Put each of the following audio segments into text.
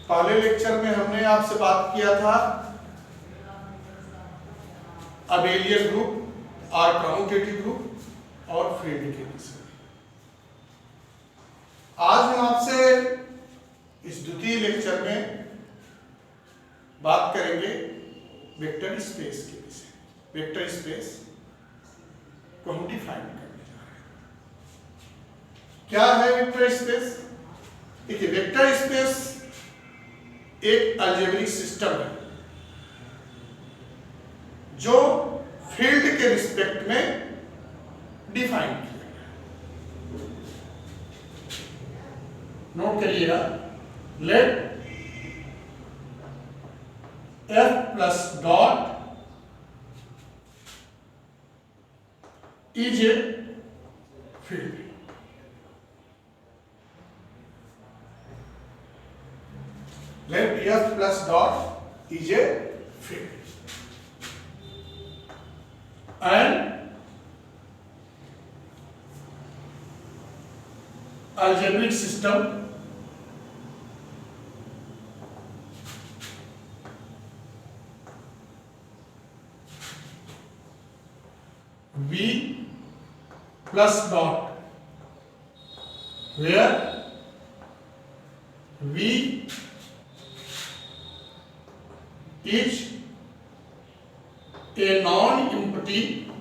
पहले लेक्चर में हमने आपसे बात किया था अबेलियन ग्रुप और कम्यूटेटिव ग्रुप और फील्ड के विषय। आज हम आपसे इस द्वितीय लेक्चर में बात करेंगे वेक्टर स्पेस के विषय। वेक्टर स्पेस को हम डिफाइन करने जा रहे हैं। क्या है वेक्टर स्पेस? देखिए, वेक्टर स्पेस एक अलजेब्रिक सिस्टम है जो फील्ड के रिस्पेक्ट में डिफाइन किया गया। नोट करिएगा, let F plus dot is a field. Let F plus dot is a field, and algebraic system V plus dot, where V is a non-empty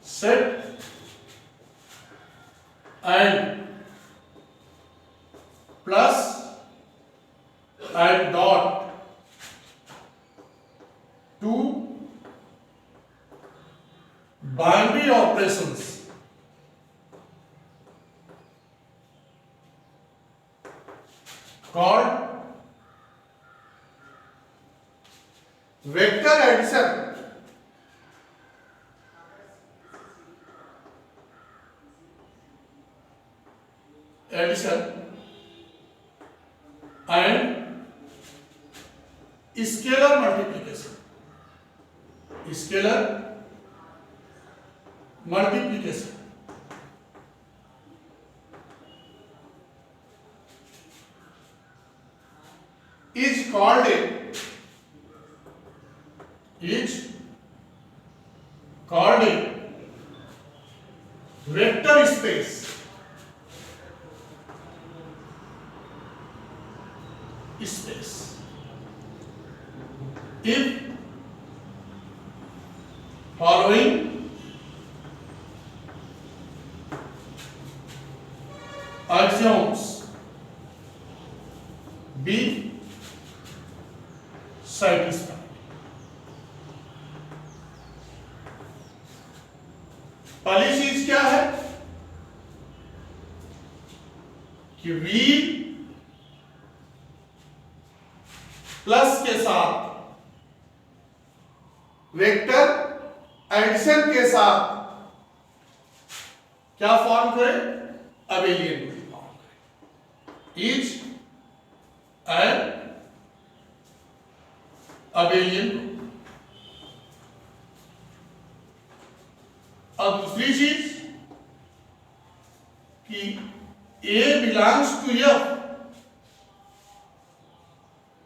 set and plus and dot two binary operations called vector addition and scalar multiplication. Scalar multiplication is called a vector space. If following axioms be satisfied. पहली चीज क्या है कि V plus के साथ vector addition के साथ क्या फॉर्म करे? अबेलियन ग्रुप फॉर्म करे। Is an abelian group. अब दूसरी चीज कि A belongs to F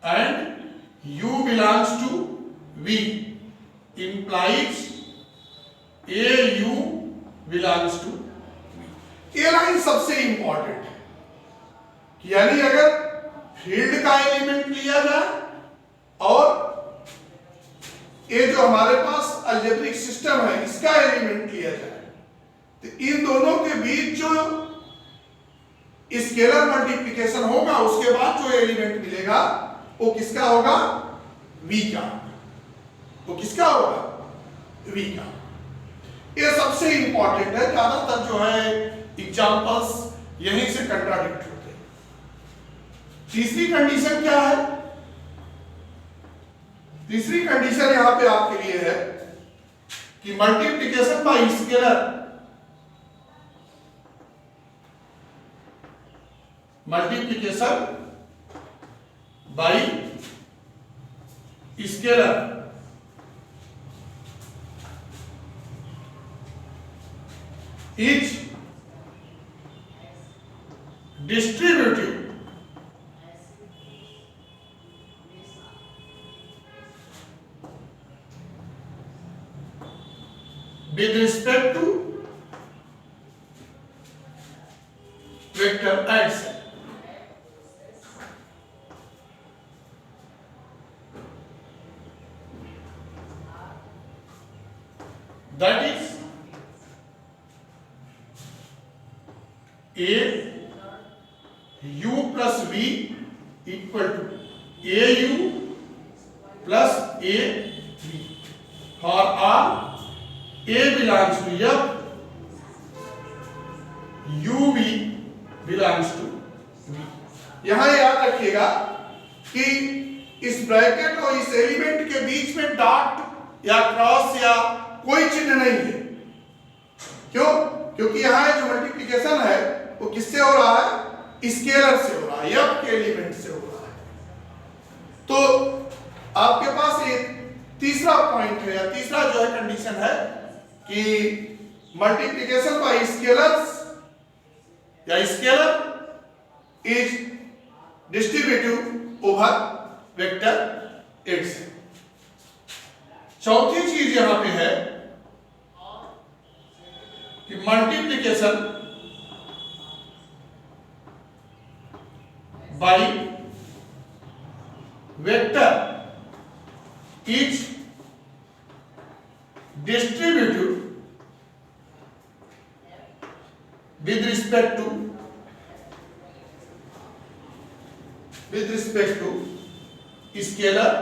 and U belongs to V implies AU belongs to V। ये लाइन सबसे इंपॉर्टेंट है कि यानी अगर फील्ड का एलिमेंट लिया जाए और ये जो हमारे पास अलजेब्रिक सिस्टम है इसका एलिमेंट लिया जाए तो इन दोनों के बीच जो स्केलर मल्टीप्लिकेशन होगा उसके बाद जो एलिमेंट मिलेगा वो किसका होगा? V का। वो किसका होगा? V का। ये सबसे इंपॉर्टेंट है। ज्यादातर जो है एग्जांपल्स यहीं से कंट्राडिक्ट होते हैं। तीसरी कंडीशन क्या है? तीसरी कंडीशन यहां पे आपके लिए है कि multiplication bye scalar is distributive with respect to vector addition. That is a u plus v equal to au plus a v. For all a belongs to f, uv belongs to v. यहां याद रखिएगा कि इस bracket और इस element के बीच में dot या क्रॉस या कोई चिन्ह नहीं है। क्यों? क्योंकि यहां जो मल्टीप्लिकेशन है वो किससे हो रहा है? स्केलर से हो रहा है, f के एलिमेंट से हो रहा है। तो आपके पास एक तीसरा पॉइंट है या तीसरा जो है कंडीशन है कि मल्टीप्लिकेशन बाय स्केलर्स या scalar is distributive over vector addition. चौथी चीज यहां पे है कि multiplication by vector is distributive with respect to scalar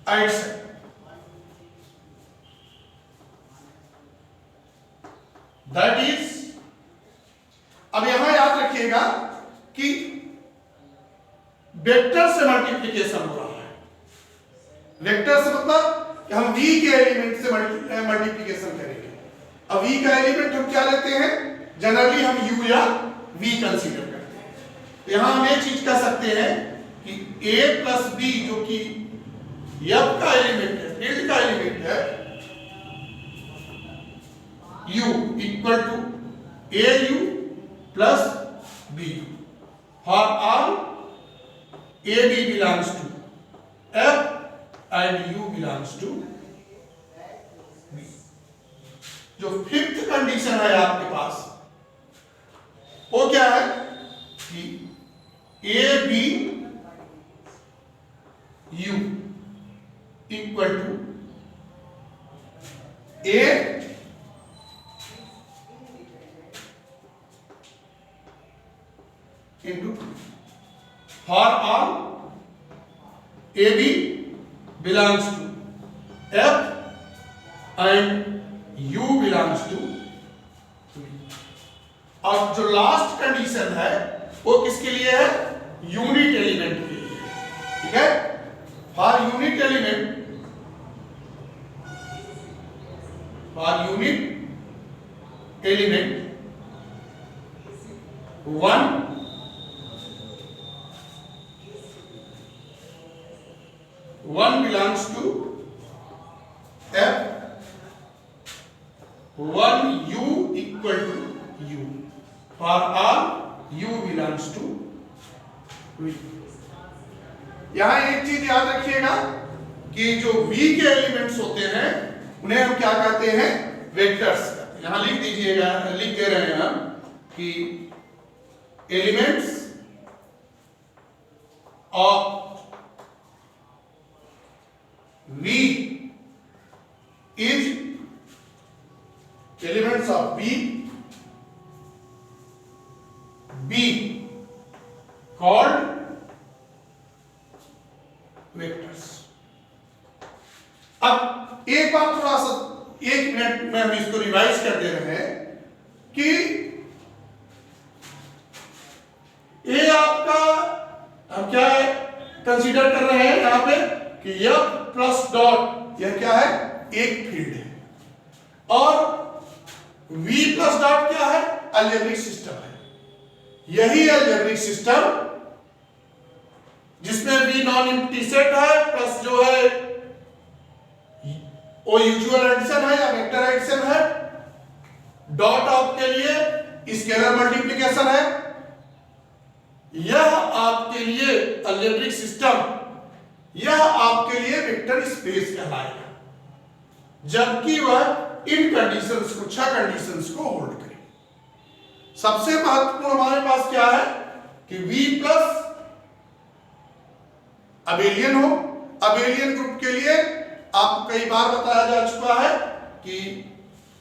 addition. That is, अब यहां याद रखिएगा कि वेक्टर से मल्टीप्लिकेशन हो रहा है। वेक्टर से मतलब कि हम v के एलिमेंट से मल्टीप्लिकेशन करेंगे। अब v का एलिमेंट हम क्या लेते हैं? जनरली हम u या v कंसीडर करते हैं। तो यहां हम एक चीज कह सकते हैं कि a प्लस b जो कि f का एलिमेंट है, फील्ड का एलिमेंट है, u equal to au plus b for all ab belongs to f and u belongs to v. जो फिफ्थ कंडीशन है आपके पास वो क्या है कि a b u equal to a into for all ab belongs to f and u belongs to v. और जो last condition है वो किसके लिए है? यूनिट एलिमेंट के लिए। ठीक है? For unit element 1 belongs to f, 1 u equal to u. For all u belongs to v. यहां एक चीज याद रखिएगा कि जो v के एलिमेंट्स होते हैं उन्हें हम क्या कहते हैं? वेक्टर्स। यहां लिख दीजिएगा, लिख दे रहे हैं हम कि elements of V is elements of V be called vectors. अब एक बार थोड़ा सा 1 मिनट में हम इसको रिवाइज कर दे रहे हैं कि ये आपका हम क्या कंसीडर कर रहे हैं यहां पे कि f प्लस डॉट यह क्या है? एक फील्ड है और v प्लस डॉट क्या है? अलजेब्रिक सिस्टम है। यही अलजेब्रिक सिस्टम जिसमें v नॉन एम्प्टी सेट है प्लस जो है वो यूजुअल एडिशन है या वेक्टर एडिशन है, डॉट आपके लिए स्केलर मल्टीप्लिकेशन है, यह आपके लिए अलजेब्रिक सिस्टम, यह आपके लिए वेक्टर स्पेस कहलाएगा, जबकि वह इन कंडीशंस को, 6 कंडीशंस को होल्ड करे। सबसे महत्वपूर्ण हमारे पास क्या है कि V प्लस अबेलियन हो। अबेलियन ग्रुप के लिए आपको कई बार बताया जा चुका है कि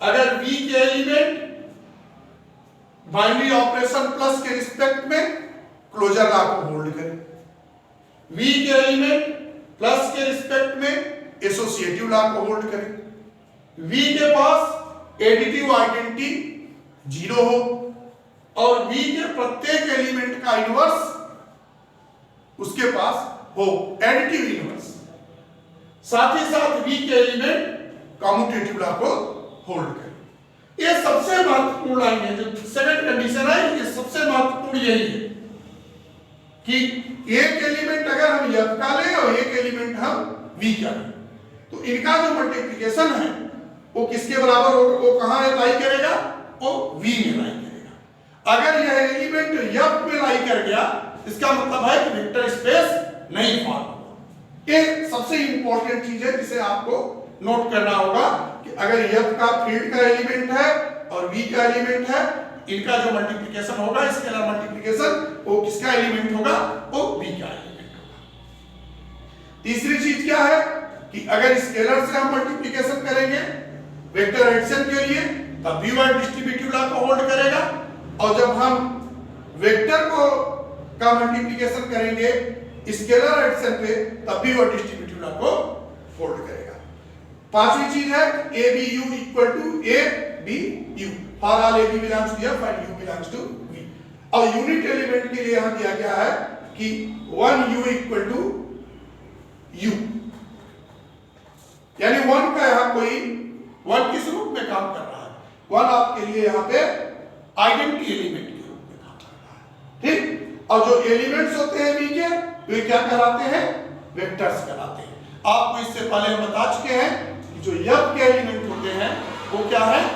अगर V के एलिमेंट बाइनरी ऑपरेशन प्लस के रिस्पेक्ट में क्लोजर लॉ को होल्ड करें, V के एलिमेंट प्लस के रिस्पेक्ट में एसोसिएटिव लॉ को होल्ड करें, V के पास एडिटिव आइडेंटिटी 0 हो और V के प्रत्येक एलिमेंट का इनवर्स उसके पास हो, एडिटिव इनवर्स। साथ ही साथ V के एलिमेंट कम्यूटेटिव लॉ को होल्ड करें। ये सबसे महत्वपूर्ण लाइन है, जो सेकंड कंडीशन है, ये सबसे महत्वपूर्ण यही है कि एक एलिमेंट अगर हम F का लें और एक एलिमेंट हम V का लें, तो इनका जो मल्टीप्लिकेशन है वो किसके बराबर होगा, वो कहां लाई करेगा, वो V में लाई करेगा। अगर यह एलिमेंट F में लाई कर गया, इसका मतलब है कि वेक्टर स्पेस नहीं फॉर्म होगा। ये सबसे इंपॉर्टेंट चीज है जिसे आपको नोट करना होगा कि अगर F का फील्ड का एलिमेंट है और V का एलिमेंट है, इनका जो मल्टीप्लिकेशन होगा, स्केलर मल्टीप्लिकेशन, वो किसका एलिमेंट होगा, वो V का एलिमेंट होगा। तीसरी चीज क्या है कि अगर स्केलर से हम मल्टीप्लिकेशन करेंगे वेक्टर एडिशन के लिए, तब भी वह डिस्ट्रीब्यूटिव लॉ को होल्ड करेगा, और जब हम वेक्टर को का मल्टीप्लिकेशन करेंगे स्केलर एडिशन पे, तब भी वह डिस्ट्रीब्यूटिव लॉ को होल्ड करेगा। पांचवी चीज है a b u equal to a b u, for all a b belongs to f and u belongs to v. और यूनिट एलिमेंट के लिए यहां दिया गया है कि 1 यू इक्वल टू यू, यानी 1 का यहां कोई 1 किस रूप में काम कर रहा है, 1 आपके लिए यहां पे आइडेंटिटी एलिमेंट के रूप में काम कर रहा है, ठीक। और जो एलिमेंट्स होते हैं V के, वे क्या कहलाते हैं, वेक्टर्स कहलाते हैं। आपको इससे पहले हम बता चुके हैं कि जो F के एलिमेंट होते हैं वो क्या है,